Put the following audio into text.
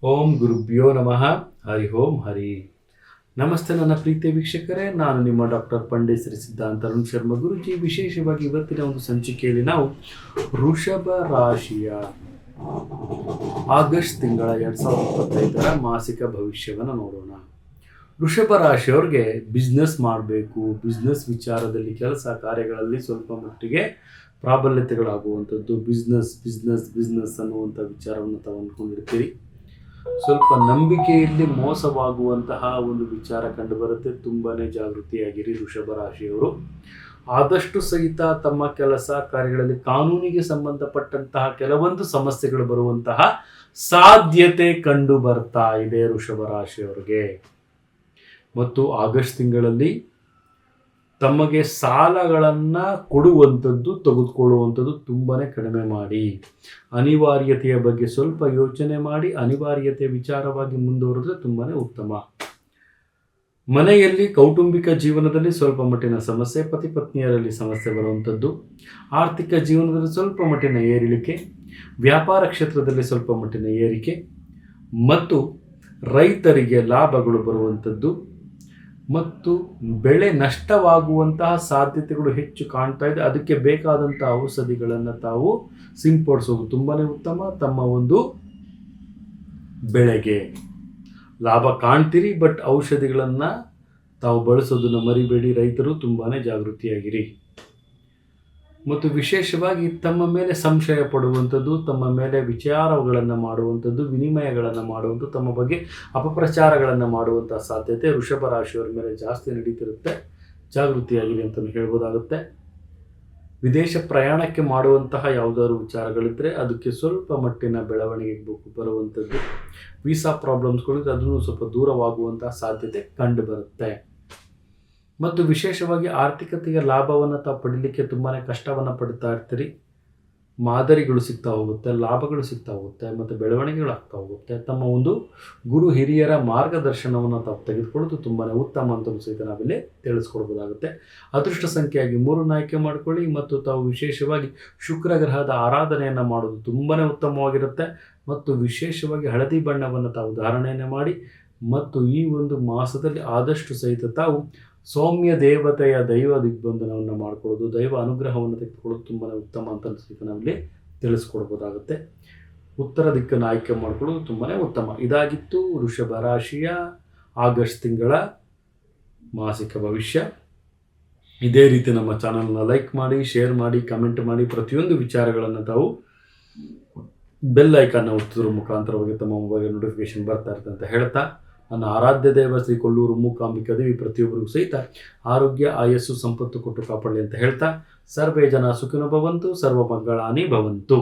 ಓಂ ಗುರುಭ್ಯೋ ನಮಃ. ಹರಿ ಓಂ ಹರಿ. ನಮಸ್ತೆ ನನ್ನ ಪ್ರೀತಿಯ ವೀಕ್ಷಕರೇ, ನಾನು ನಿಮ್ಮ ಡಾಕ್ಟರ್ ಪಂಡಿತ್ ಶ್ರೀ ಸಿದ್ಧಾಂತ ಅರುಣ್ ಶರ್ಮಾ ಗುರುಜಿ. ವಿಶೇಷವಾಗಿ ಇವತ್ತಿನ ಒಂದು ಸಂಚಿಕೆಯಲ್ಲಿ ನಾವು ವೃಷಭ ರಾಶಿಯ ಆಗಸ್ಟ್ ತಿಂಗಳ 2025 ಮಾಸಿಕ ಭವಿಷ್ಯವನ್ನು ನೋಡೋಣ. ವೃಷಭ ರಾಶಿಯವ್ರಿಗೆ ಬಿಸ್ನೆಸ್ ಮಾಡಬೇಕು, ಬಿಸ್ನೆಸ್ ವಿಚಾರದಲ್ಲಿ ಕೆಲಸ ಕಾರ್ಯಗಳಲ್ಲಿ ಸ್ವಲ್ಪ ಮಟ್ಟಿಗೆ ಪ್ರಾಬಲ್ಯತೆಗಳಾಗುವಂಥದ್ದು, ಬಿಸ್ನೆಸ್ ಅನ್ನುವಂಥ ವಿಚಾರವನ್ನು ತಾವು ಅಂದ್ಕೊಂಡಿರ್ತೀರಿ. ಸ್ವಲ್ಪ ನಂಬಿಕೆಯಲ್ಲಿ ಮೋಸವಾಗುವಂತಹ ಒಂದು ವಿಚಾರ ಕಂಡುಬರುತ್ತೆ. ತುಂಬಾ ಜಾಗೃತಿಯಾಗಿರಿ ವೃಷಭ ರಾಶಿಯವರು. ಆದಷ್ಟು ಸಹಿತ ತಮ್ಮ ಕೆಲಸ ಕಾರ್ಯಗಳಲ್ಲಿ ಕಾನೂನಿಗೆ ಸಂಬಂಧಪಟ್ಟಂತಹ ಕೆಲವೊಂದು ಸಮಸ್ಯೆಗಳು ಬರುವಂತಹ ಸಾಧ್ಯತೆ ಕಂಡು ಬರ್ತಾ ಇದೆ ವೃಷಭ ರಾಶಿಯವರಿಗೆ. ಮತ್ತು ಆಗಸ್ಟ್ ತಿಂಗಳಲ್ಲಿ ತಮಗೆ ಸಾಲಗಳನ್ನು ಕೊಡುವಂಥದ್ದು, ತೆಗೆದುಕೊಳ್ಳುವಂಥದ್ದು ತುಂಬಾ ಕಡಿಮೆ ಮಾಡಿ. ಅನಿವಾರ್ಯತೆಯ ಬಗ್ಗೆ ಸ್ವಲ್ಪ ಯೋಚನೆ ಮಾಡಿ ಅನಿವಾರ್ಯತೆ ವಿಚಾರವಾಗಿ ಮುಂದುವರೆದ್ರೆ ತುಂಬಾ ಉತ್ತಮ. ಮನೆಯಲ್ಲಿ ಕೌಟುಂಬಿಕ ಜೀವನದಲ್ಲಿ ಸ್ವಲ್ಪ ಮಟ್ಟಿನ ಸಮಸ್ಯೆ, ಪತಿ ಪತ್ನಿಯರಲ್ಲಿ ಸಮಸ್ಯೆ ಬರುವಂಥದ್ದು, ಆರ್ಥಿಕ ಜೀವನದಲ್ಲಿ ಸ್ವಲ್ಪ ಮಟ್ಟಿನ ಏರಿಳಿಕೆ, ವ್ಯಾಪಾರ ಕ್ಷೇತ್ರದಲ್ಲಿ ಸ್ವಲ್ಪ ಮಟ್ಟಿನ ಏರಿಕೆ ಮತ್ತು ರೈತರಿಗೆ ಲಾಭಗಳು ಬರುವಂಥದ್ದು ಮತ್ತು ಬೆಳೆ ನಷ್ಟವಾಗುವಂತಹ ಸಾಧ್ಯತೆಗಳು ಹೆಚ್ಚು ಕಾಣ್ತಾ ಇದೆ. ಅದಕ್ಕೆ ಬೇಕಾದಂಥ ಔಷಧಿಗಳನ್ನು ತಾವು ಸಿಂಪಡಿಸೋದು ತುಂಬಾ ಉತ್ತಮ. ತಮ್ಮ ಒಂದು ಬೆಳೆಗೆ ಲಾಭ ಕಾಣ್ತೀರಿ, ಬಟ್ ಔಷಧಿಗಳನ್ನು ತಾವು ಬಳಸೋದನ್ನು ಮರಿಬೇಡಿ. ರೈತರು ತುಂಬಾ ಜಾಗೃತಿಯಾಗಿರಿ. ಮತ್ತು ವಿಶೇಷವಾಗಿ ತಮ್ಮ ಮೇಲೆ ಸಂಶಯ ಪಡುವಂಥದ್ದು, ತಮ್ಮ ಮೇಲೆ ವಿಚಾರಗಳನ್ನು ಮಾಡುವಂಥದ್ದು, ವಿನಿಮಯಗಳನ್ನು ಮಾಡುವಂಥದ್ದು, ತಮ್ಮ ಬಗ್ಗೆ ಅಪಪ್ರಚಾರಗಳನ್ನು ಮಾಡುವಂಥ ಸಾಧ್ಯತೆ ವೃಷಭ ರಾಶಿಯವರ ಮೇಲೆ ಜಾಸ್ತಿ ನಡೀತಿರುತ್ತೆ. ಜಾಗೃತಿಯಾಗಿರಿ ಅಂತಲೂ ಹೇಳ್ಬೋದಾಗುತ್ತೆ. ವಿದೇಶ ಪ್ರಯಾಣಕ್ಕೆ ಮಾಡುವಂತಹ ಯಾವುದಾದ್ರು ವಿಚಾರಗಳಿದ್ದರೆ ಅದಕ್ಕೆ ಸ್ವಲ್ಪ ಮಟ್ಟಿನ ಬೆಳವಣಿಗೆ ಬರುವಂಥದ್ದು, ವೀಸಾ ಪ್ರಾಬ್ಲಮ್ಸ್ಗಳಿದ್ರೆ ಅದನ್ನು ಸ್ವಲ್ಪ ದೂರವಾಗುವಂತಹ ಸಾಧ್ಯತೆ ಕಂಡು ಬರುತ್ತೆ. ಮತ್ತು ವಿಶೇಷವಾಗಿ ಆರ್ಥಿಕತೆಯ ಲಾಭವನ್ನು ತಾವು ಪಡೀಲಿಕ್ಕೆ ತುಂಬಾ ಕಷ್ಟವನ್ನು ಪಡ್ತಾ ಇರ್ತೀರಿ. ಮಾದರಿಗಳು ಸಿಗ್ತಾ ಹೋಗುತ್ತೆ, ಲಾಭಗಳು ಸಿಗ್ತಾ ಹೋಗುತ್ತೆ ಮತ್ತು ಬೆಳವಣಿಗೆಗಳಾಗ್ತಾ ಹೋಗುತ್ತೆ. ತಮ್ಮ ಒಂದು ಗುರು ಹಿರಿಯರ ಮಾರ್ಗದರ್ಶನವನ್ನು ತಾವು ತೆಗೆದುಕೊಳ್ಳೋದು ತುಂಬಾ ಉತ್ತಮ ಅಂತ ಸಹಿತ ನಾವಿಲ್ಲಿ ತಿಳಿಸ್ಕೊಡ್ಬೋದಾಗುತ್ತೆ. ಅದೃಷ್ಟ ಸಂಖ್ಯೆಯಾಗಿ 3 ಆಯ್ಕೆ ಮಾಡಿಕೊಳ್ಳಿ. ಮತ್ತು ತಾವು ವಿಶೇಷವಾಗಿ ಶುಕ್ರ ಗ್ರಹದ ಆರಾಧನೆಯನ್ನು ಮಾಡೋದು ತುಂಬಾ ಉತ್ತಮವಾಗಿರುತ್ತೆ. ಮತ್ತು ವಿಶೇಷವಾಗಿ ಹಳದಿ ಬಣ್ಣವನ್ನು ತಾವು ಧಾರಣೆಯನ್ನು ಮಾಡಿ ಮತ್ತು ಈ ಒಂದು ಮಾಸದಲ್ಲಿ ಆದಷ್ಟು ಸಹಿತ ತಾವು ಸೌಮ್ಯ ದೇವತೆಯ ದೈವ ದಿಗ್ಬಂಧನವನ್ನು ಮಾಡಿಕೊಳ್ಳೋದು, ದೈವ ಅನುಗ್ರಹವನ್ನು ತೆಗೆದುಕೊಳ್ಳೋದು ತುಂಬಾ ಉತ್ತಮ ಅಂತ ಸಹಿತ ನಾವಿಲ್ಲಿ ತಿಳಿಸ್ಕೊಡ್ಬೋದಾಗುತ್ತೆ. ಉತ್ತರ ದಿಕ್ಕನ್ನು ಆಯ್ಕೆ ಮಾಡಿಕೊಳ್ಳೋದು ತುಂಬಾ ಉತ್ತಮ. ಇದಾಗಿತ್ತು ವೃಷಭ ರಾಶಿಯ ಆಗಸ್ಟ್ ತಿಂಗಳ ಮಾಸಿಕ ಭವಿಷ್ಯ. ಇದೇ ರೀತಿ ನಮ್ಮ ಚಾನಲ್ನ ಲೈಕ್ ಮಾಡಿ, ಶೇರ್ ಮಾಡಿ, ಕಮೆಂಟ್ ಮಾಡಿ. ಪ್ರತಿಯೊಂದು ವಿಚಾರಗಳನ್ನು ತಾವು ಬೆಲ್ ಐಕಾನ್ನ ಒತ್ತುವುದರ ಮುಖಾಂತರವಾಗಿ ತಮ್ಮ ಮೊಬೈಲ್ ನೋಟಿಫಿಕೇಶನ್ ಬರ್ತಾ ಇರುತ್ತೆ ಅಂತ ಹೇಳ್ತಾ, ನನ್ನ ಆರಾಧ್ಯ ದೇವ ಶ್ರೀ ಕೊಲ್ಲೂರು ಮೂಕಾಂಬಿಕಾ ದೇವಿ ಪ್ರತಿಯೊಬ್ಬರಿಗೂ ಸಹಿತ ಆರೋಗ್ಯ, ಆಯಸ್ಸು, ಸಂಪತ್ತು ಕೊಟ್ಟು ಕಾಪಾಡಲಿ ಅಂತ ಹೇಳ್ತಾ, ಸರ್ವೇ ಜನ ಸುಖಿನೋ ಭವಂತು, ಸರ್ವ ಮಂಗಳಾನಿ ಭವಂತು.